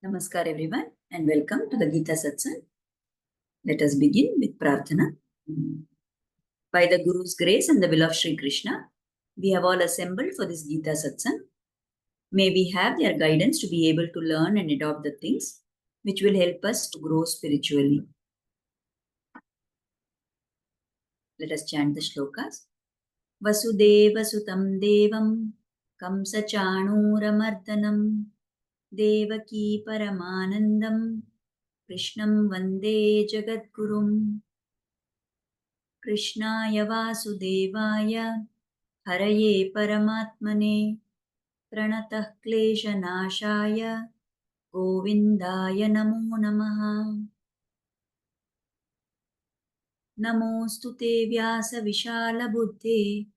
Namaskar everyone and welcome to the Geeta Satsang. Let us begin with Prarthana. By the Guru's grace and the will of Sri Krishna, we have all assembled for this Geeta Satsang. May we have their guidance to be able to learn and adopt the things which will help us to grow spiritually. Let us chant the Shlokas. Vasudeva Sutam Devam Kamsa Chanuramardanam Devaki Paramanandam Krishnam Vande Jagadgurum Krishnaya Vasudevaya Haraye Paramatmane Pranatah Kleshanashaya Govindaya Namo Namaha Namostu Te Vyasa Vishala Buddhe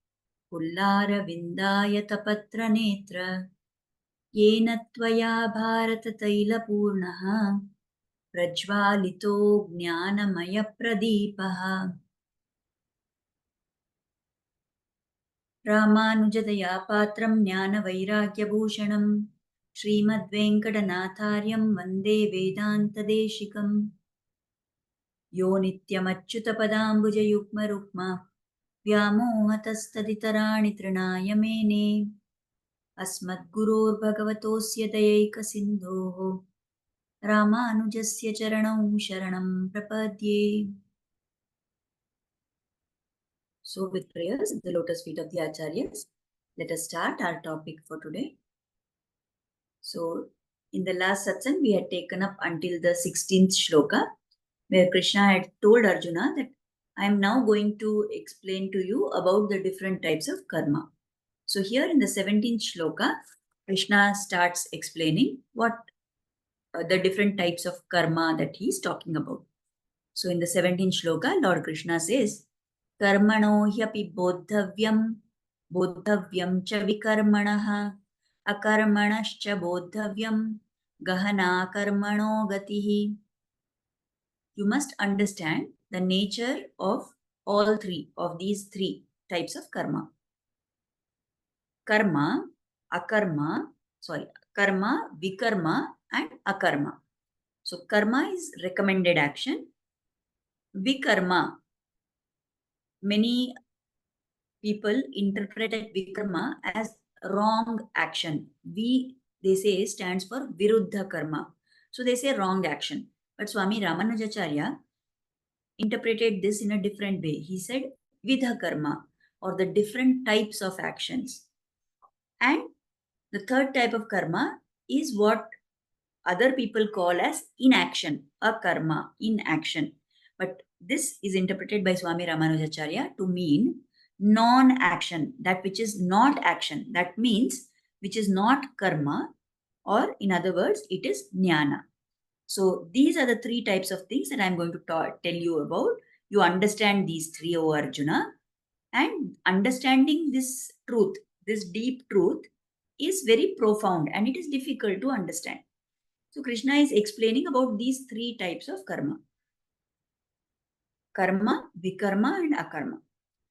Pullara Vindaya Tapatra Netra Yena Tvaya Bharata Taila Purnaha Prajvalito Jnanamaya Pradipaha Ramanujadaya Patram Jnana Vairagyabhushanam Srimad-Venkatanathāryam Vande Vedanta Deshikam Yo Nityamachyutapadambujayukma Rukma Vyamohatastaditarani Trinaya Mene Asmadgurur Bhagavatosya Dayaika Sindhoho Ramanujasya Charanam Sharanam Prapadye. So with prayers at the lotus feet of the Acharyas, let us start our topic for today. So in the last satsang, we had taken up until the 16th shloka, where Krishna had told Arjuna that I am now going to explain to you about the different types of karma. So here in the 17th shloka, Krishna starts explaining what the different types of karma that he is talking about. So in the 17th shloka, Lord Krishna says, Karmano hyapi bodhavyam, bodhavyam cha vikarmanaha, akarmanascha bodhavyam, gahana karmano gatihi. You must understand the nature of all three of these three types of karma. Karma, karma, vikarma and akarma. So karma is recommended action. Vikarma, many people interpreted vikarma as wrong action. They say, stands for viruddha karma. So they say wrong action. But Swami Ramanujacharya interpreted this in a different way. He said vidha karma, or the different types of actions. And the third type of karma is what other people call as inaction, akarma, inaction. But this is interpreted by Swami Ramanujacharya to mean non-action, that which is not action. That means which is not karma, or in other words, it is jnana. So these are the three types of things that I'm going to tell you about. You understand these three, O Arjuna, and understanding this truth, this deep truth, is very profound and it is difficult to understand. So Krishna is explaining about these three types of karma. Karma, vikarma and akarma.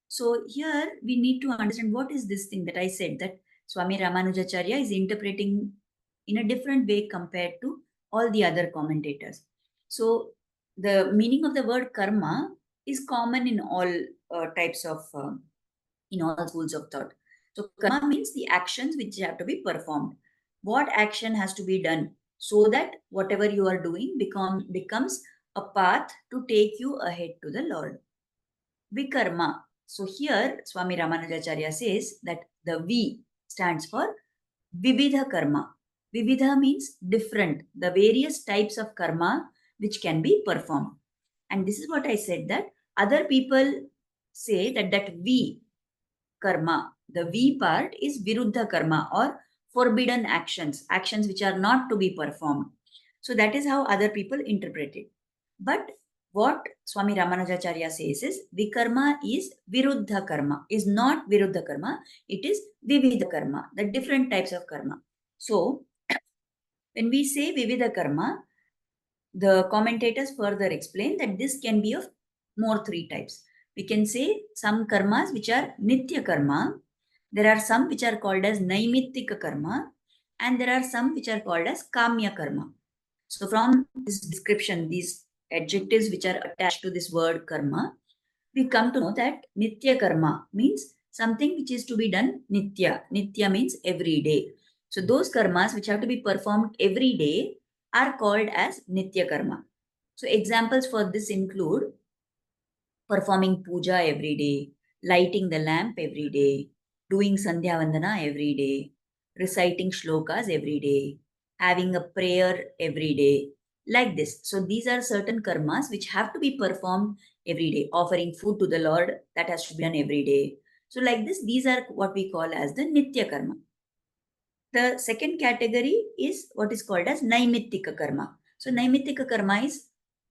So here we need to understand what is this thing that I said that Swami Ramanujacharya is interpreting in a different way compared to all the other commentators. So the meaning of the word karma is common in all types of, in all schools of thought. So karma means the actions which have to be performed. What action has to be done so that whatever you are doing becomes a path to take you ahead to the Lord. Vikarma. So here Swami Ramanujacharya says that the V stands for Vividha karma. Vividha means different, the various types of karma which can be performed. And this is what I said, that other people say that V karma, the V part is Viruddha karma, or forbidden actions, actions which are not to be performed. So that is how other people interpret it. But what Swami Ramanujacharya says is Vikarma is Viruddha karma, is not Viruddha karma, it is Vividha karma, the different types of karma. So when we say Vividha karma, the commentators further explain that this can be of more three types. We can say some karmas which are Nitya karma, there are some which are called as Naimittika karma, and there are some which are called as Kamya karma. So from this description, these adjectives which are attached to this word karma, we come to know that nitya karma means something which is to be done nitya. Nitya means every day. So those karmas which have to be performed every day are called as nitya karma. So examples for this include performing puja every day, lighting the lamp every day, doing sandhya vandana every day, reciting shlokas every day, having a prayer every day, like this. So these are certain karmas which have to be performed every day. Offering food to the Lord, that has to be done every day. So like this, these are what we call as the nitya karma. The second category is what is called as naimittika karma. So naimittika karma is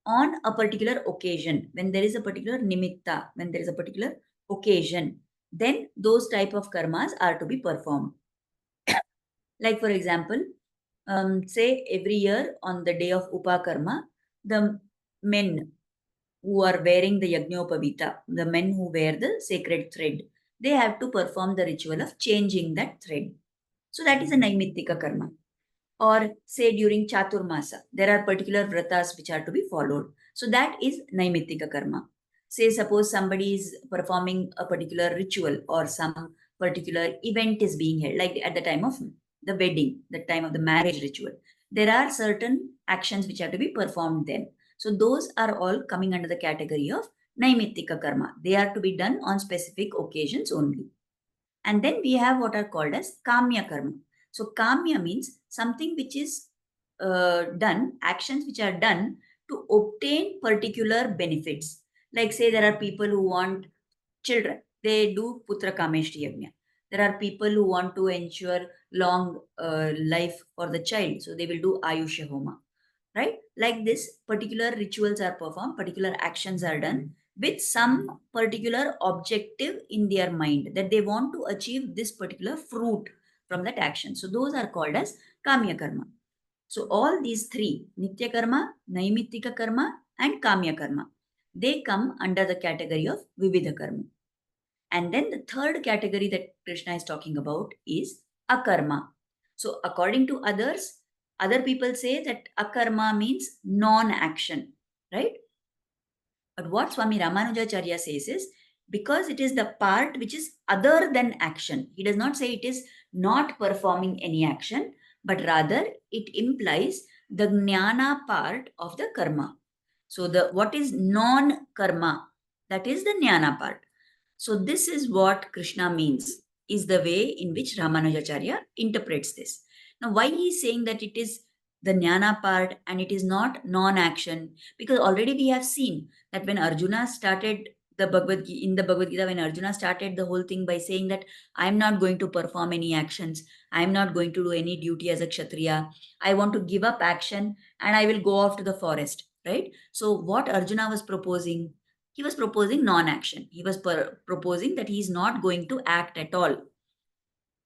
on a particular occasion, when there is a particular nimitta, when there is a particular occasion, then those type of karmas are to be performed. Like for example, say every year on the day of Upakarma, the men who are wearing the Yajnopavita, the men who wear the sacred thread, they have to perform the ritual of changing that thread. So that is a naimittika karma. Or say during Chaturmasa, there are particular vratas which are to be followed. So that is naimittika karma. Say suppose somebody is performing a particular ritual or some particular event is being held, like at the time of the wedding, the time of the marriage ritual. There are certain actions which have to be performed then. So those are all coming under the category of naimittika karma. They are to be done on specific occasions only. And then we have what are called as kamya karma. So kamya means something which is done, actions which are done to obtain particular benefits. Like say there are people who want children, they do putra kameshti yajna. There are people who want to ensure long life for the child, so they will do ayusha homa, right? Like this, particular rituals are performed, particular actions are done with some particular objective in their mind that they want to achieve this particular fruit from that action. So those are called as kamya karma. So all these three, nitya karma, naimittika karma, and kamya karma, they come under the category of vividha karma. And then the third category that Krishna is talking about is akarma. So according to others, other people say that akarma means non-action, right? But what Swami Ramanujacharya says is, because it is the part which is other than action. He does not say it is not performing any action, but rather it implies the jnana part of the karma. So the what is non-karma, that is the jnana part. So this is what Krishna means, is the way in which Ramanujacharya interprets this. Now, why he is saying that it is the jnana part and it is not non-action? Because already we have seen that when Arjuna started the Bhagavad Gita, in the Bhagavad Gita, when Arjuna started the whole thing by saying that I am not going to perform any actions, I am not going to do any duty as a Kshatriya, I want to give up action and I will go off to the forest, right? So what Arjuna was proposing, he was proposing non-action. He was proposing that he is not going to act at all.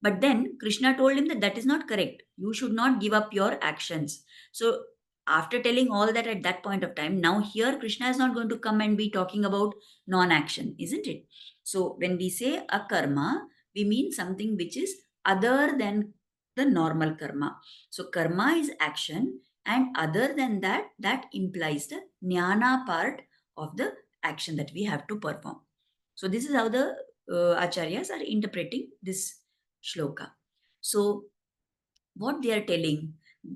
But then Krishna told him that that is not correct. You should not give up your actions. So after telling all that at that point of time, now here Krishna is not going to come and be talking about non-action, isn't it? So when we say akarma, we mean something which is other than the normal karma. So karma is action, and other than that, that implies the jnana part of the action that we have to perform. So this is how the acharyas are interpreting this shloka. So what they are telling,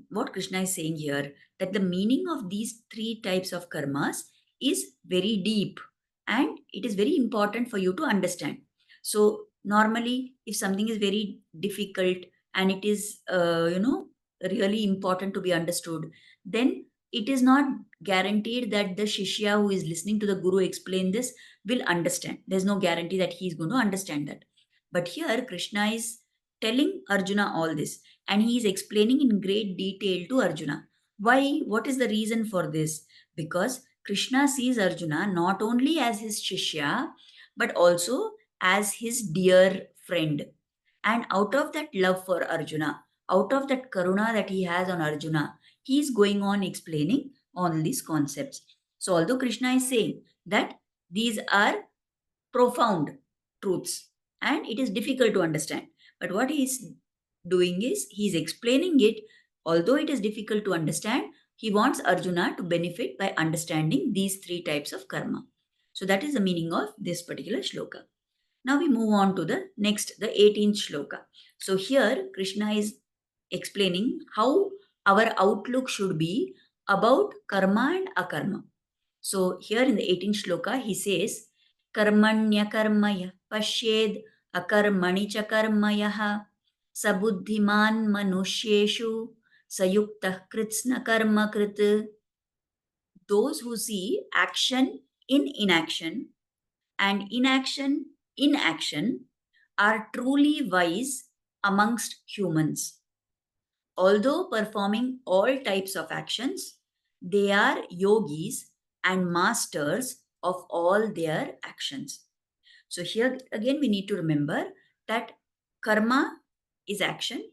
what Krishna is saying here, that the meaning of these three types of karmas is very deep and it is very important for you to understand. So normally, if something is very difficult and it is, really important to be understood, then it is not guaranteed that the shishya who is listening to the guru explain this will understand. There's no guarantee that he is going to understand that. But here, Krishna is telling Arjuna all this and he is explaining in great detail to Arjuna. Why? What is the reason for this? Because Krishna sees Arjuna not only as his Shishya, but also as his dear friend. And out of that love for Arjuna, out of that karuna that he has on Arjuna, he is going on explaining all these concepts. So, although Krishna is saying that these are profound truths and it is difficult to understand, but what he is doing is he is explaining it, although it is difficult to understand, He wants Arjuna to benefit by understanding these three types of karma. So that is the meaning of this particular shloka. Now we move on to the next, the 18th shloka. So here Krishna is explaining how our outlook should be about karma and akarma. So here in the 18th shloka, he says, Karmanya karmaya pashyed akarmani cha karmayaha sabuddhiman manusyeshu sayuktah kritsna karma krit. Those who see action in inaction and inaction in action are truly wise amongst humans. Although performing all types of actions, they are yogis and masters of all their actions. So here again we need to remember that karma is action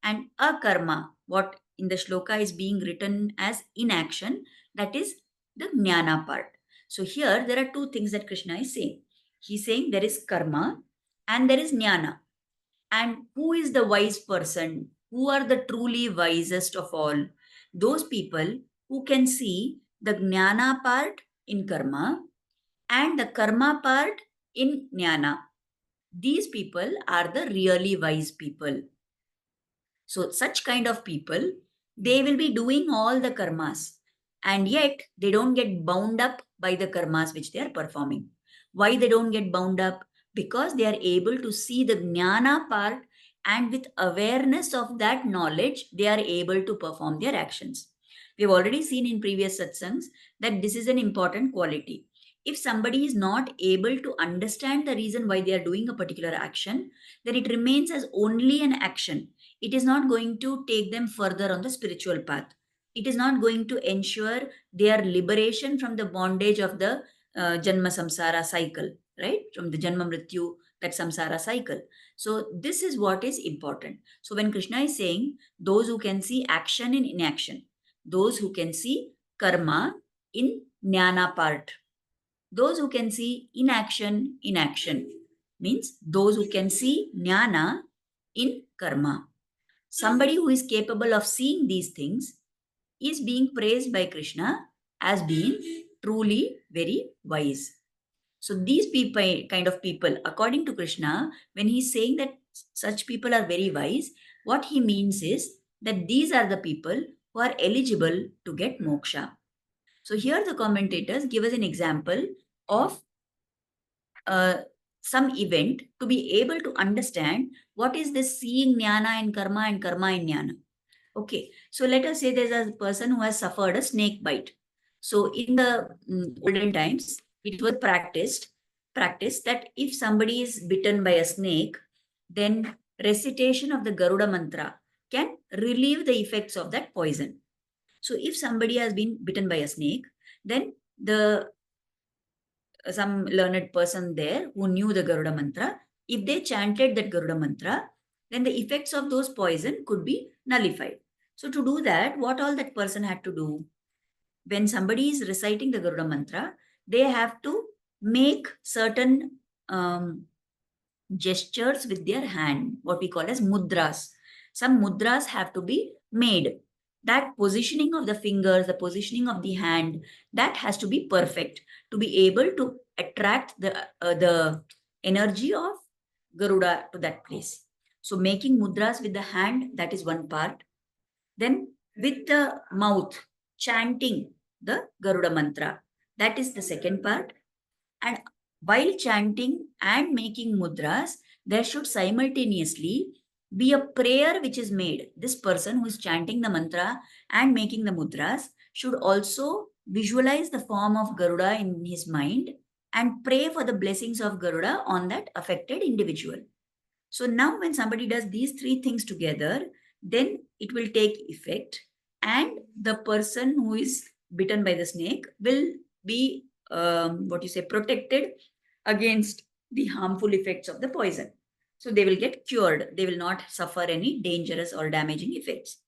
and akarma, what in the shloka is being written as inaction, that is the jnana part. So here there are two things that Krishna is saying. He's saying there is karma and there is jnana. And who is the wise person? Who are the truly wisest of all? Those people who can see the jnana part in karma and the karma part in jnana. These people are the really wise people. So such kind of people, they will be doing all the karmas and yet they don't get bound up by the karmas which they are performing. Why they don't get bound up? Because they are able to see the jnana part and with awareness of that knowledge, they are able to perform their actions. We have already seen in previous satsangs that this is an important quality. If somebody is not able to understand the reason why they are doing a particular action, then it remains as only an action. It is not going to take them further on the spiritual path. It is not going to ensure their liberation from the bondage of the Janma Samsara cycle, right? From the Janma Mrityu, that Samsara cycle. So this is what is important. So when Krishna is saying, those who can see action in inaction, those who can see karma in jnana part, those who can see inaction in action, means those who can see jnana in karma. Somebody who is capable of seeing these things is being praised by Krishna as being truly very wise. So these people, kind of people, according to Krishna, when he's saying that such people are very wise, what he means is that these are the people who are eligible to get moksha. So here the commentators give us an example of uh, some event to be able to understand what is this seeing jnana in karma and karma in jnana. Okay, so let us say there's a person who has suffered a snake bite. So in the olden times, it was practiced that if somebody is bitten by a snake, then recitation of the Garuda mantra can relieve the effects of that poison. So if somebody has been bitten by a snake, then the some learned person there who knew the Garuda mantra, if they chanted that Garuda mantra, then the effects of those poison could be nullified. So to do that, what all that person had to do? When somebody is reciting the Garuda mantra, they have to make certain gestures with their hand, what we call as mudras. Some mudras have to be made. That positioning of the fingers, the positioning of the hand, that has to be perfect to be able to attract the energy of Garuda to that place. So making mudras with the hand, that is one part. Then with the mouth, chanting the Garuda mantra, that is the second part. And while chanting and making mudras, there should simultaneously be a prayer which is made. This person who is chanting the mantra and making the mudras should also visualize the form of Garuda in his mind and pray for the blessings of Garuda on that affected individual. So now when somebody does these three things together, then it will take effect and the person who is bitten by the snake will be protected against the harmful effects of the poison. So they will get cured. They will not suffer any dangerous or damaging effects.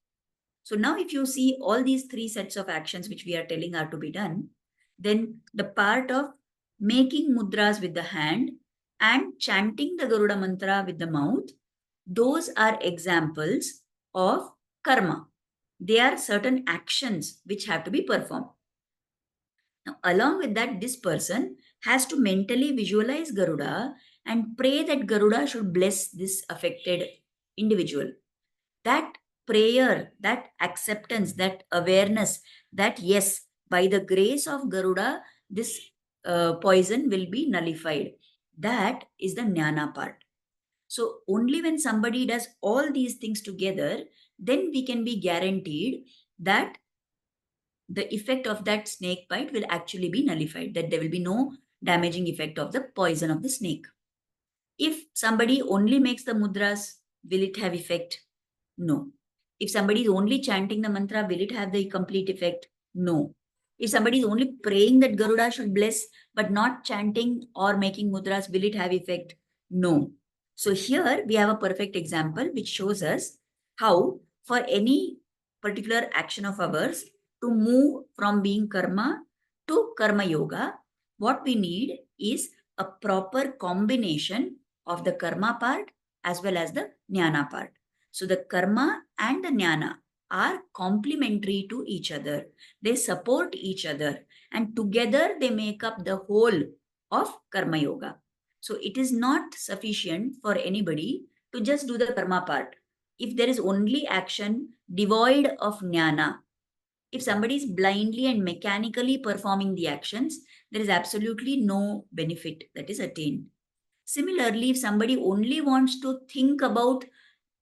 So now if you see all these three sets of actions which we are telling are to be done, then the part of making mudras with the hand and chanting the Garuda mantra with the mouth, those are examples of karma. There are certain actions which have to be performed. Now, along with that, this person has to mentally visualize Garuda and pray that Garuda should bless this affected individual. That prayer, that acceptance, that awareness that yes, by the grace of Garuda, this poison will be nullified. That is the jnana part. So, only when somebody does all these things together, then we can be guaranteed that the effect of that snake bite will actually be nullified, that there will be no damaging effect of the poison of the snake. If somebody only makes the mudras, will it have effect? No. If somebody is only chanting the mantra, will it have the complete effect? No. If somebody is only praying that Garuda should bless, but not chanting or making mudras, will it have effect? No. So here we have a perfect example which shows us how for any particular action of ours to move from being karma to karma yoga, what we need is a proper combination of the karma part as well as the jnana part. So the karma and the jnana are complementary to each other. They support each other and together they make up the whole of karma yoga. So it is not sufficient for anybody to just do the karma part. If there is only action devoid of jnana, if somebody is blindly and mechanically performing the actions, there is absolutely no benefit that is attained. Similarly, if somebody only wants to think about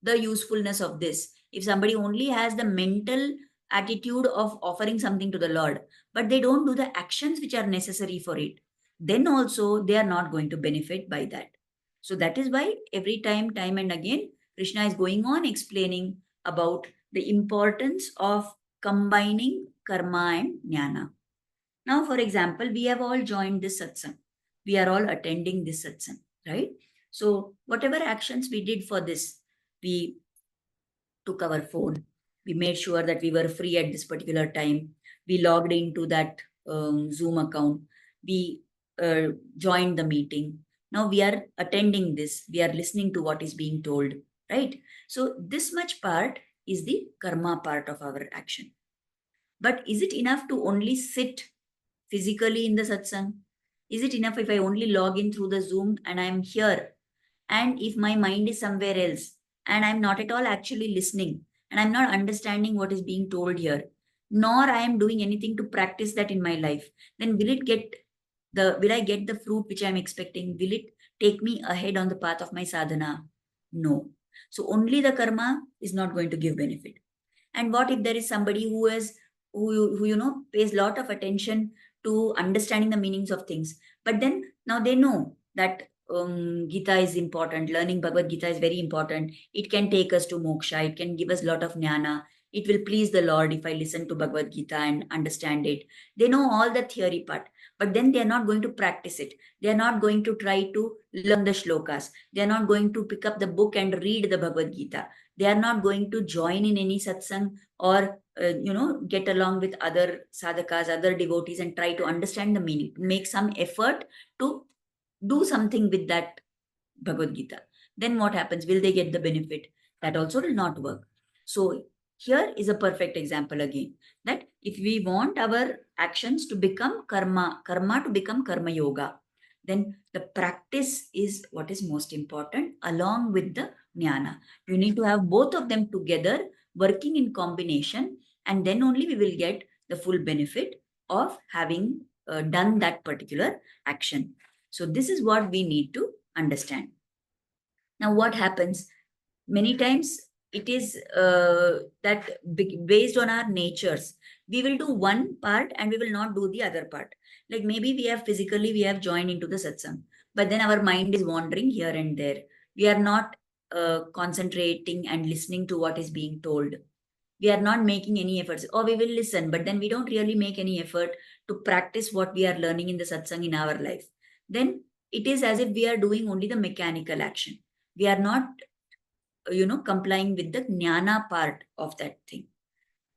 the usefulness of this, if somebody only has the mental attitude of offering something to the Lord, but they don't do the actions which are necessary for it, then also they are not going to benefit by that. So that is why every time and again, Krishna is going on explaining about the importance of combining karma and jnana. Now, for example, we have all joined this satsang. We are all attending this satsang, right? So, whatever actions we did for this, we took our phone, we made sure that we were free at this particular time, we logged into that Zoom account, we joined the meeting. Now we are attending this, we are listening to what is being told, right? So, this much part is the karma part of our action. But is it enough to only sit physically in the satsang? Is it enough if I only log in through the Zoom and I'm here? And if my mind is somewhere else and I'm not at all actually listening and I'm not understanding what is being told here, nor I am doing anything to practice that in my life, then will I get the fruit which I'm expecting? Will it take me ahead on the path of my sadhana? No. So only the karma is not going to give benefit. And what if there is somebody who pays a lot of attention to understanding the meanings of things, but then now they know that Gita is important, learning Bhagavad Gita is very important, it can take us to moksha, it can give us a lot of jnana, it will please the Lord if I listen to Bhagavad Gita and understand it. They know all the theory part, but then they are not going to practice it. They are not going to try to learn the shlokas. They are not going to pick up the book and read the Bhagavad Gita. They are not going to join in any satsang or get along with other sadhakas, other devotees and try to understand the meaning, make some effort to do something with that Bhagavad Gita. Then what happens? Will they get the benefit? That also will not work. So here is a perfect example again, that if we want our actions to become karma to become karma yoga, then the practice is what is most important along with the jnana. You need to have both of them together working in combination, and then only we will get the full benefit of having done that particular action. So this is what we need to understand. Now, what happens? Many times it is that based on our natures, we will do one part and we will not do the other part. Like maybe we have joined into the satsang, but then our mind is wandering here and there. We are not concentrating and listening to what is being told. We are not making any efforts. Or we will listen, but then we don't really make any effort to practice what we are learning in the satsang in our life. Then it is as if we are doing only the mechanical action. We are not complying with the jnana part of that thing.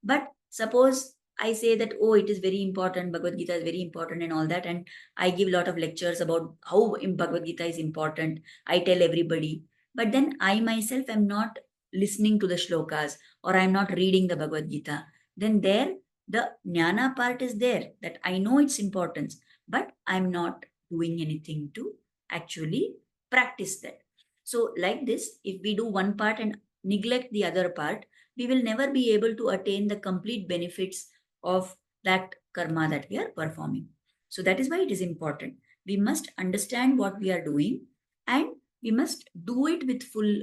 But suppose I say that, oh, it is very important, Bhagavad Gita is very important and all that, and I give a lot of lectures about how Bhagavad Gita is important. I tell everybody, but then I myself am not listening to the shlokas, or I'm not reading the Bhagavad Gita, then there the jnana part is there, that I know its importance, but I'm not doing anything to actually practice that. So, like this, if we do one part and neglect the other part, we will never be able to attain the complete benefits of that karma that we are performing. So, that is why it is important. We must understand what we are doing, and we must do it with full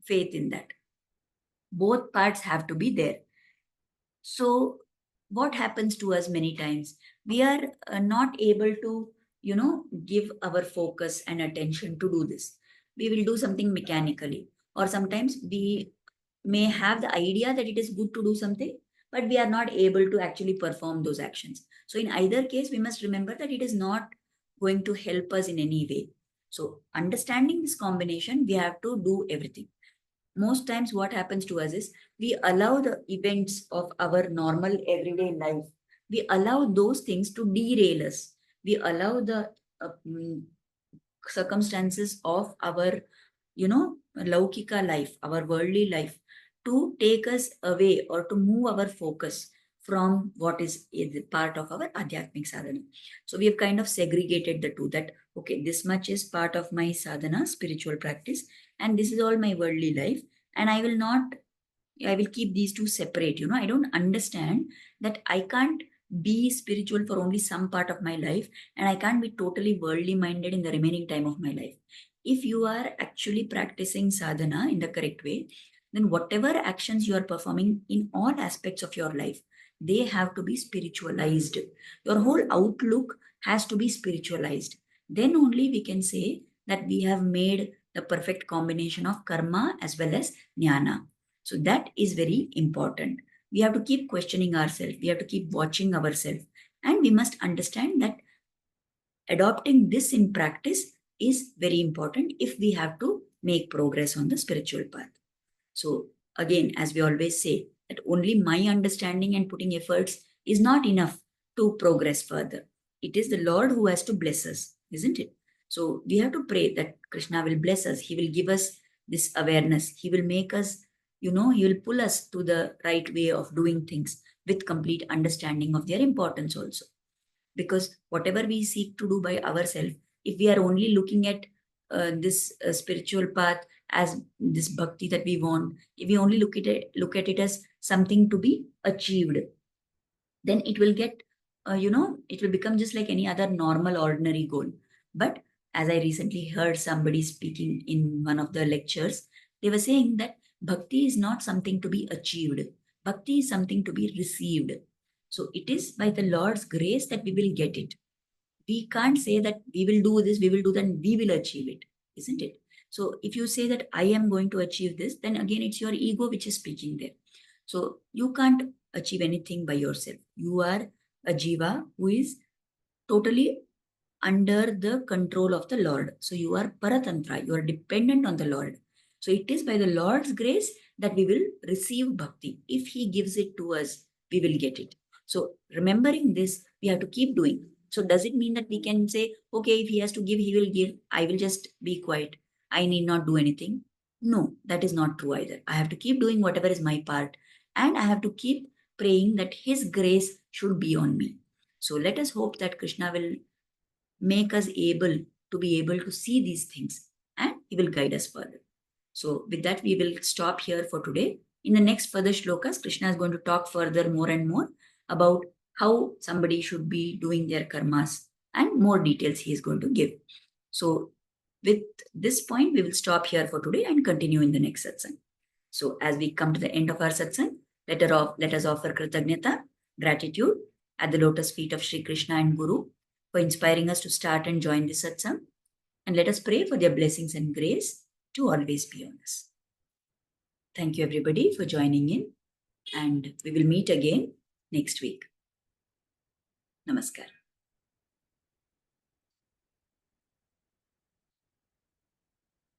faith in that. Both parts have to be there. So, what happens to us many times? We are not able to, give our focus and attention to do this. We will do something mechanically, or sometimes we may have the idea that it is good to do something, but we are not able to actually perform those actions. So, in either case, we must remember that it is not going to help us in any way. So, understanding this combination, we have to do everything. Most times what happens to us is we allow the events of our normal everyday life, we allow those things to derail us, we allow the uh, mm, circumstances of our laukika life, our worldly life, to take us away or to move our focus from what is part of our adhyatmic sadhana. So we have kind of segregated the two, that okay, this much is part of my sadhana, spiritual practice, and this is all my worldly life, and I will keep these two separate. I don't understand that I can't be spiritual for only some part of my life, and I can't be totally worldly minded in the remaining time of my life. If you are actually practicing sadhana in the correct way, then whatever actions you are performing in all aspects of your life, they have to be spiritualized. Your whole outlook has to be spiritualized. Then only we can say that we have made the perfect combination of karma as well as jnana. So that is very important. We have to keep questioning ourselves. We have to keep watching ourselves. And we must understand that adopting this in practice is very important if we have to make progress on the spiritual path. So again, as we always say, that only my understanding and putting efforts is not enough to progress further. It is the Lord who has to bless us, isn't it? So we have to pray that Krishna will bless us. He will give us this awareness. He will make us, he will pull us to the right way of doing things with complete understanding of their importance also. Because whatever we seek to do by ourselves, if we are only looking at this spiritual path as this bhakti that we want, if we only look at it as something to be achieved, then it will get it will become just like any other normal ordinary goal. But as I recently heard somebody speaking in one of the lectures, they were saying that bhakti is not something to be achieved, bhakti is something to be received. So it is by the Lord's grace that we will get it. We can't say that we will do this, we will do that, and we will achieve it, isn't it? So if you say that I am going to achieve this, then again it's your ego which is speaking there. So you can't achieve anything by yourself. You are a jiva who is totally under the control of the Lord. So you are paratantra, you are dependent on the Lord. So it is by the Lord's grace that we will receive bhakti. If He gives it to us, we will get it. So remembering this, we have to keep doing. So does it mean that we can say, okay, if He has to give, He will give, I will just be quiet, I need not do anything? No, that is not true either. I have to keep doing whatever is my part, and I have to keep praying that His grace should be on me. So let us hope that Krishna will make us able to see these things, and He will guide us further. So with that, we will stop here for today. In the next further shlokas, Krishna is going to talk further more and more about how somebody should be doing their karmas, and more details he is going to give. So with this point, we will stop here for today and continue in the next satsang. So as we come to the end of our satsang, let us offer kritagnyata, gratitude at the lotus feet of Sri Krishna and Guru for inspiring us to start and join this satsang. And let us pray for their blessings and grace to always be on us. Thank you everybody for joining in, and we will meet again next week. Namaskar.